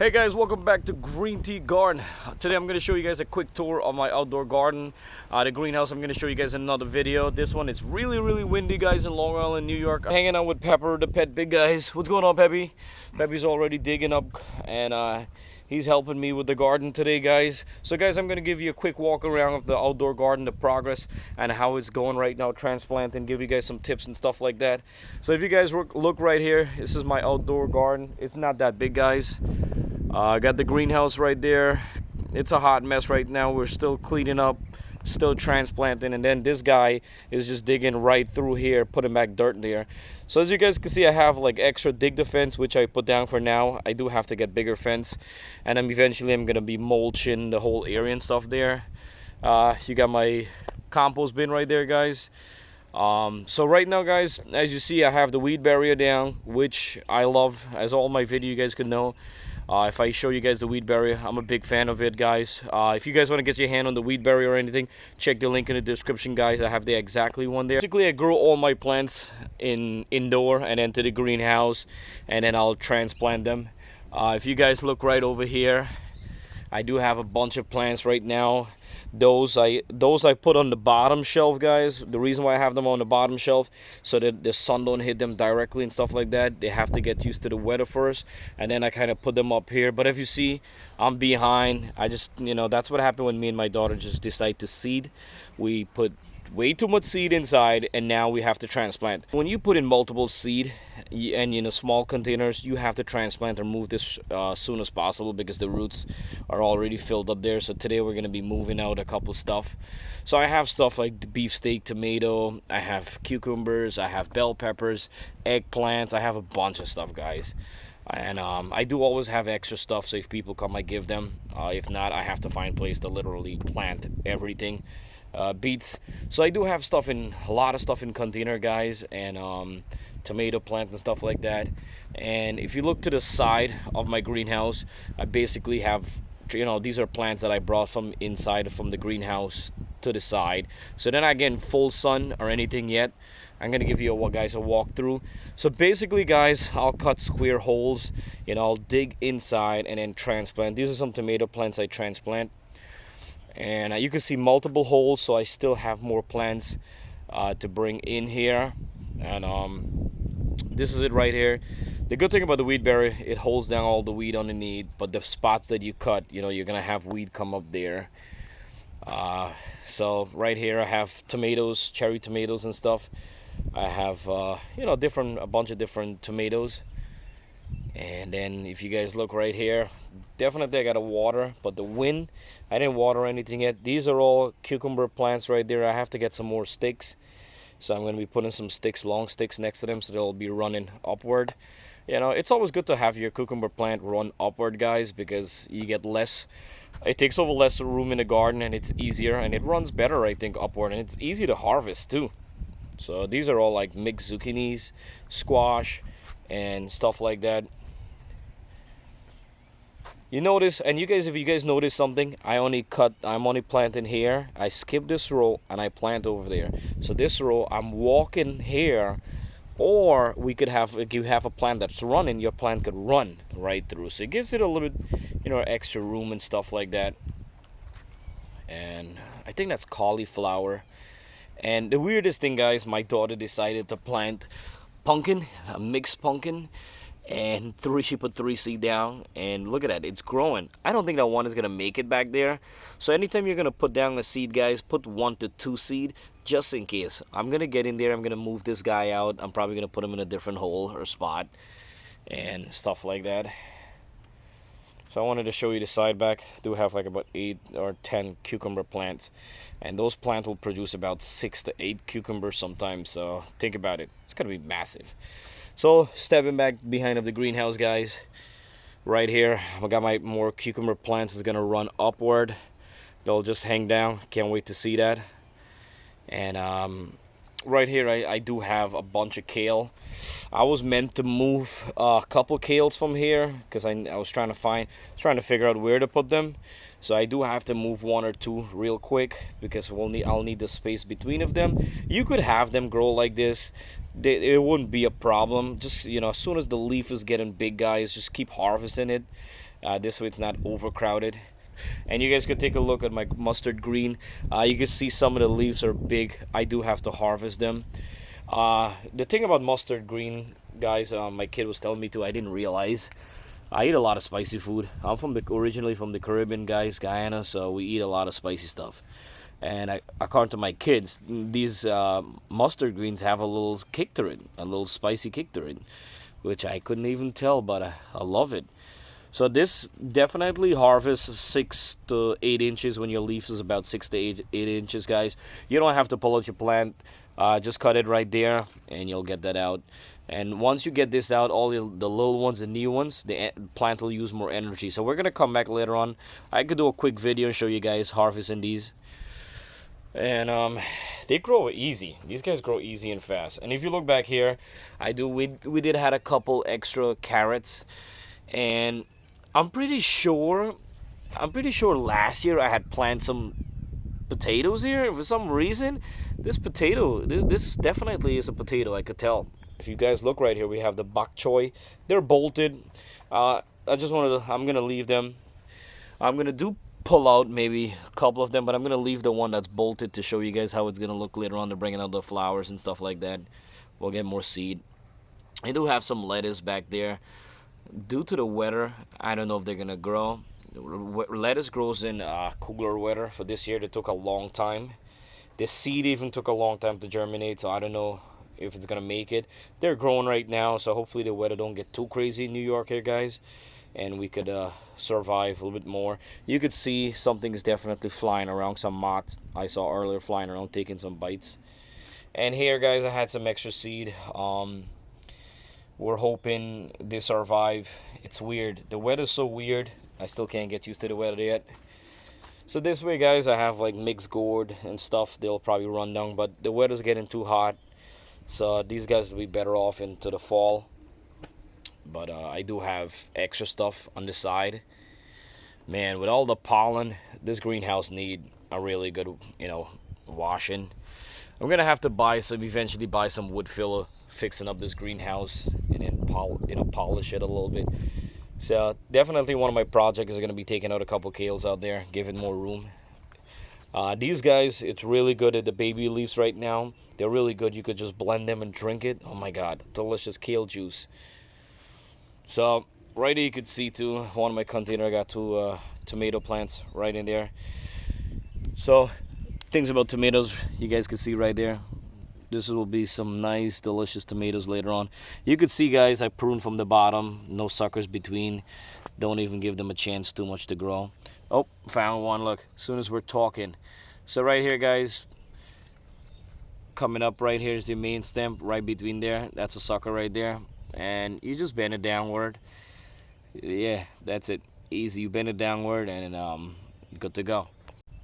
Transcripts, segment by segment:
Hey guys, welcome back to Greentgarden. Today I'm going to show you guys a quick tour of my outdoor garden, the greenhouse. I'm going to show you guys another video. This one is really windy, guys, in Long Island, New York. I'm hanging out with Pepper, the pet big guys. What's going on, Peppy? Peppy's already digging up, and he's helping me with the garden today, guys. So guys, I'm going to give you a quick walk around of the outdoor garden, the progress and how it's going right now, transplanting, give you guys some tips and stuff like that. So if you guys look right here, this is my outdoor garden. It's not that big, guys. I got the greenhouse right there. It's a hot mess right now. We're still cleaning up, still transplanting, and then this guy is just digging right through here, putting back dirt in there. So as you guys can see, I have like extra dig the fence, which I put down for now. I do have to get bigger fence, and then eventually I'm gonna be mulching the whole area and stuff there. You got my compost bin right there, guys. So right now, guys, as you see, I have the weed barrier down, which I love. As all my video you guys could know, if I show you guys the weed barrier, I'm a big fan of it, guys. If you guys want to get your hand on the weed barrier or anything, check the link in the description, guys. I have the exactly one there. Basically, I grow all my plants indoor and then to the greenhouse, and then I'll transplant them. If you guys look right over here, I do have a bunch of plants right now. Those I put on the bottom shelf, guys. The reason why I have them on the bottom shelf, so that the sun don't hit them directly and stuff like that. They have to get used to the weather first, and then I kind of put them up here. But if you see, I'm behind. I just, that's what happened when me and my daughter just decide to seed. We put way too much seed inside, and now we have to transplant. When you put in multiple seed and small containers, you have to transplant or move this as soon as possible, because the roots are already filled up there. So today we're going to be moving out a couple stuff. So I have stuff like the beefsteak, tomato, I have cucumbers, I have bell peppers, eggplants. I have a bunch of stuff, guys. And I do always have extra stuff, so if people come, I give them. If not, I have to find place to literally plant everything. Beets. So I do have stuff a lot of stuff in container, guys, and tomato plants and stuff like that. And if you look to the side of my greenhouse, I basically have, these are plants that I brought from inside from the greenhouse to the side. So they're not getting full sun or anything yet. I'm gonna give you a walkthrough. So basically, guys, I'll cut square holes, I'll dig inside and then transplant. These are some tomato plants I transplant. And you can see multiple holes, so I still have more plants to bring in here. And this is it right here. The good thing about the weed barrier, it holds down all the weed underneath, but the spots that you cut, you're gonna have weed come up there. So right here I have tomatoes, cherry tomatoes and stuff. I have a bunch of different tomatoes. And then if you guys look right here, definitely I gotta water, but the wind, I didn't water anything yet. These are all cucumber plants right there. I have to get some more sticks, so I'm gonna be putting some sticks, long sticks next to them, so they'll be running upward. It's always good to have your cucumber plant run upward, guys, because you get less, it takes over less room in the garden, and it's easier, and it runs better, I think, upward, and it's easy to harvest too. So these are all like mixed zucchinis, squash, and stuff like that. You notice, and if you guys notice something, I'm only planting here. I skip this row and I plant over there. So this row, I'm walking here, or we could have, if you have a plant that's running, your plant could run right through. So it gives it a little bit, extra room and stuff like that. And I think that's cauliflower. And the weirdest thing, guys, my daughter decided to plant pumpkin, a mixed pumpkin. And she put 3 seed down, and look at that, it's growing. I don't think that one is gonna make it back there. So anytime you're gonna put down a seed, guys, put 1 to 2 seed just in case. I'm gonna get in there, I'm gonna move this guy out. I'm probably gonna put him in a different hole or spot and stuff like that. So I wanted to show you the side back. I do have like about 8 or 10 cucumber plants, and those plants will produce about 6 to 8 cucumbers sometimes. So think about it, it's gonna be massive. So stepping back behind of the greenhouse, guys, right here I got my more cucumber plants is gonna run upward. They'll just hang down, can't wait to see that. And right here I do have a bunch of kale. I was meant to move a couple kales from here because I was trying to figure out where to put them. So I do have to move 1 or 2 real quick, because I'll need the space between of them. You could have them grow like this. It wouldn't be a problem. Just, as soon as the leaf is getting big, guys, just keep harvesting it. This way it's not overcrowded. And you guys could take a look at my mustard green. You can see some of the leaves are big. I do have to harvest them. The thing about mustard green, guys, my kid was telling me too, I didn't realize. I eat a lot of spicy food. I'm originally from the Caribbean, guys, Guyana, so we eat a lot of spicy stuff. And according to my kids, these mustard greens have a little kick to it, a little spicy kick to it, which I couldn't even tell, but I love it. So this definitely harvests 6 to 8 inches when your leaf is about 6 to 8 inches, guys. You don't have to pull out your plant. Just cut it right there, and you'll get that out. And once you get this out, all the little ones, the new ones, the plant will use more energy. So we're gonna come back later on. I could do a quick video and show you guys harvesting these. And they grow easy. These guys grow easy and fast. And if you look back here, we did had a couple extra carrots, and I'm pretty sure last year I had planted some potatoes here. For some reason, this definitely is a potato, I could tell. If you guys look right here, we have the bok choy. They're bolted. I'm gonna leave them. I'm gonna pull out maybe a couple of them, but I'm gonna leave the one that's bolted to show you guys how it's gonna look later on. They're bringing out the flowers and stuff like that. We'll get more seed. I do have some lettuce back there. Due to the weather, I don't know if they're gonna grow. Lettuce grows in cooler weather. For this year, it took a long time. The seed even took a long time to germinate, so I don't know if it's gonna make it. They're growing right now, so hopefully the weather don't get too crazy in New York here, guys, and we could survive a little bit more. You could see something is definitely flying around. Some moths I saw earlier flying around, taking some bites. And here, guys, I had some extra seed. We're hoping they survive. It's weird. The weather's so weird. I still can't get used to the weather yet. So this way, guys, I have like mixed gourd and stuff. They'll probably run down, but the weather's getting too hot. So these guys will be better off into the fall. But I do have extra stuff on the side. Man, with all the pollen, this greenhouse need a really good, washing. I'm gonna have to eventually buy some wood filler, fixing up this greenhouse, and then polish it a little bit. So definitely one of my projects is gonna be taking out a couple kales out there, give it more room. These guys, it's really good at the baby leaves right now. They're really good. You could just blend them and drink it. Oh my God, delicious kale juice. So right here you could see too, one of my container, I got two tomato plants right in there. So things about tomatoes, you guys can see right there. This will be some nice, delicious tomatoes later on. You could see, guys, I pruned from the bottom. No suckers between. Don't even give them a chance too much to grow. Oh, found one, look, as soon as we're talking. So right here, guys, coming up right here is the main stem, right between there. That's a sucker right there. And you just bend it downward. Yeah, that's it. Easy, you bend it downward and good to go.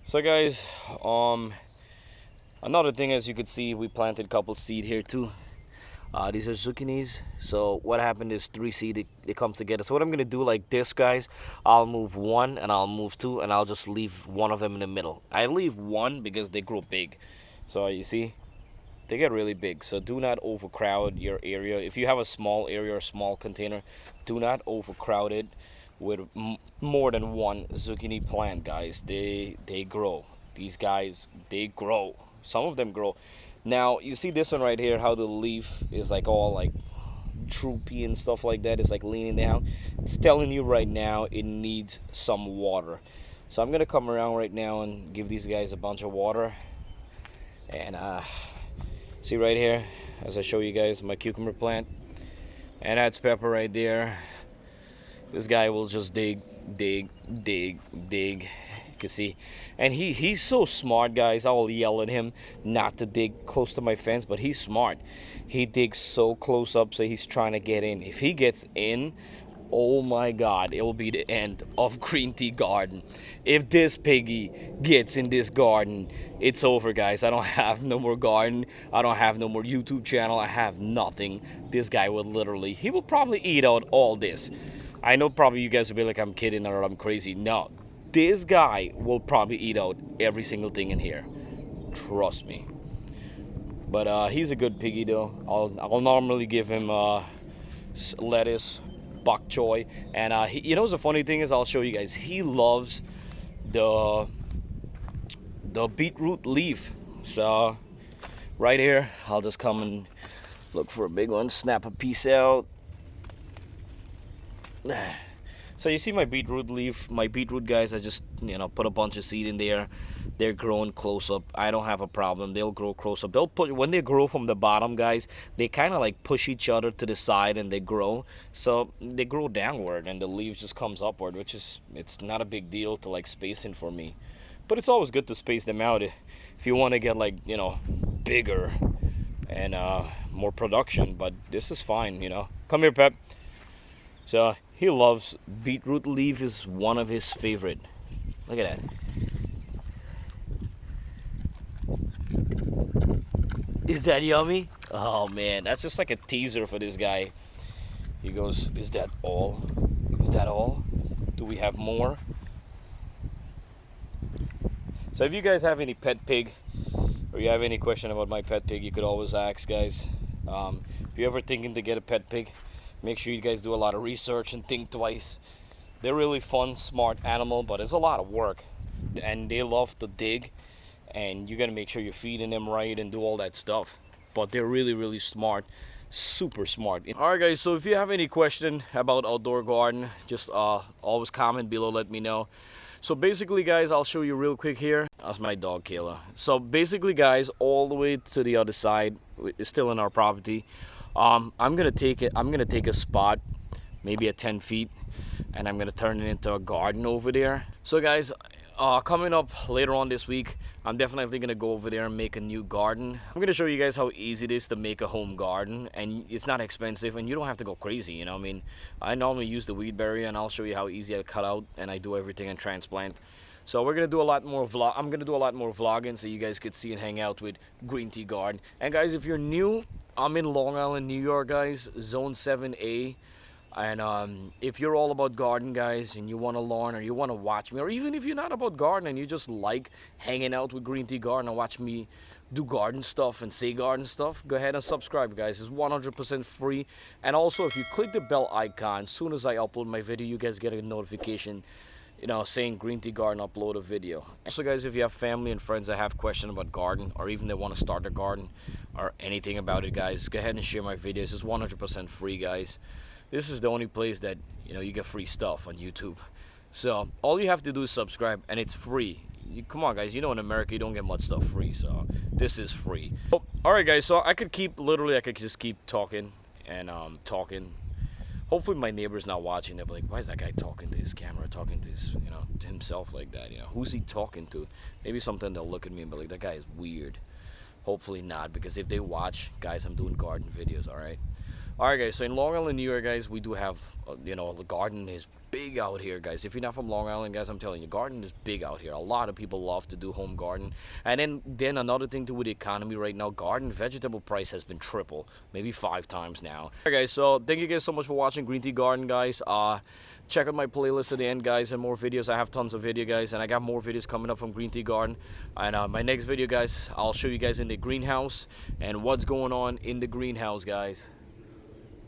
So guys, another thing, as you could see, we planted a couple seed here too. These are zucchinis. So what happened is 3 seed, it comes together. So what I'm gonna do like this, guys, I'll move 1 and I'll move 2 and I'll just leave one of them in the middle. I leave 1 because they grow big. So you see, they get really big. So do not overcrowd your area. If you have a small area or small container, do not overcrowd it with more than 1 zucchini plant, guys. They grow. These guys, they grow. Some of them grow. Now you see this one right here, how the leaf is like all like droopy and stuff like that. It's like leaning down. It's telling you right now it needs some water. So I'm gonna come around right now and give these guys a bunch of water. And see right here, as I show you guys my cucumber plant, and that's pepper right there. This guy will just dig. You can see, and he's so smart, guys. I will yell at him not to dig close to my fence, but he's smart. He digs so close up, so he's trying to get in. If he gets in, oh my God, it will be the end of Greentgarden. If this piggy gets in this garden, it's over, guys. I don't have no more garden. I don't have no more YouTube channel. I have nothing. This guy will literally, he will probably eat out all this. I know probably you guys will be like I'm kidding or I'm crazy. No, this guy will probably eat out every single thing in here. Trust me. But he's a good piggy though. I'll normally give him lettuce, bok choy. And you know, the funny thing is, I'll show you guys. He loves the beetroot leaf. So right here, I'll just come and look for a big one, snap a piece out. So you see my beetroot leaf, my beetroot, guys, I just, you know, put a bunch of seed in there. They're growing close up. I don't have a problem. They'll grow close up. They'll push, when they grow from the bottom, guys, they kind of like push each other to the side and they grow. So they grow downward and the leaves just comes upward, which is, it's not a big deal to like spacing for me. But it's always good to space them out if you want to get like, you know, bigger and more production. But this is fine, you know. Come here, Pep. So he loves beetroot leaf, is one of his favorite. Look at that. Is that yummy? Oh man, that's just like a teaser for this guy. He goes, is that all? Is that all? Do we have more? So if you guys have any pet pig, or you have any question about my pet pig, you could always ask, guys. If you're ever thinking to get a pet pig, make sure you guys do a lot of research and think twice. They're really fun, smart animal, but it's a lot of work. And they love to dig, and you gotta make sure you're feeding them right and do all that stuff. But they're really, really smart, super smart. Alright guys, so if you have any question about outdoor garden, just always comment below, let me know. So basically, guys, I'll show you real quick here. That's my dog, Kayla. So basically, guys, all the way to the other side is still in our property. I'm gonna take a spot, maybe at 10 feet, and I'm gonna turn it into a garden over there. So guys, coming up later on this week, I'm definitely gonna go over there and make a new garden. I'm gonna show you guys how easy it is to make a home garden, and it's not expensive, and you don't have to go crazy, you know. I mean, I normally use the weed barrier, and I'll show you how easy I cut out and I do everything and transplant. So we're gonna do a lot more I'm gonna do a lot more vlogging, so you guys could see and hang out with Greentgarden. And guys, if you're new, I'm in Long Island, New York, guys, Zone 7A. And if you're all about garden, guys, and you want to learn, or you want to watch me, or even if you're not about garden and you just like hanging out with Greentgarden and watch me do garden stuff and say garden stuff, go ahead and subscribe, guys. It's 100% free. And also, if you click the bell icon, as soon as I upload my video, you guys get a notification, you know, saying Greentgarden upload a video. So guys, if you have family and friends that have questions about garden, or even they want to start a garden or anything about it, guys, go ahead and share my videos. It's 100% free, guys. This is the only place that, you know, you get free stuff on YouTube. So all you have to do is subscribe, and it's free. Come on, guys, you know, in America you don't get much stuff free, so this is free. Oh, all right, guys, so I could just keep talking and talking. Hopefully my neighbor's not watching. They'll be like, why is that guy talking to his camera, talking to his, you know, to himself like that? You know, who's he talking to? Maybe sometime they'll look at me and be like, that guy is weird. Hopefully not, because if they watch, guys, I'm doing garden videos. All right. Alright guys, so in Long Island, New York, guys, we do have, you know, the garden is big out here, guys. If you're not from Long Island, guys, I'm telling you, garden is big out here. A lot of people love to do home garden. And then another thing too with the economy right now, garden vegetable price has been triple, maybe 5 times now. Alright guys, so thank you guys so much for watching Greentgarden, guys. Check out my playlist at the end, guys, and more videos. I have tons of video, guys, and I got more videos coming up from Greentgarden. And my next video, guys, I'll show you guys in the greenhouse and what's going on in the greenhouse, guys.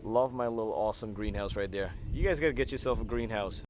Love my little awesome greenhouse right there. You guys gotta get yourself a greenhouse.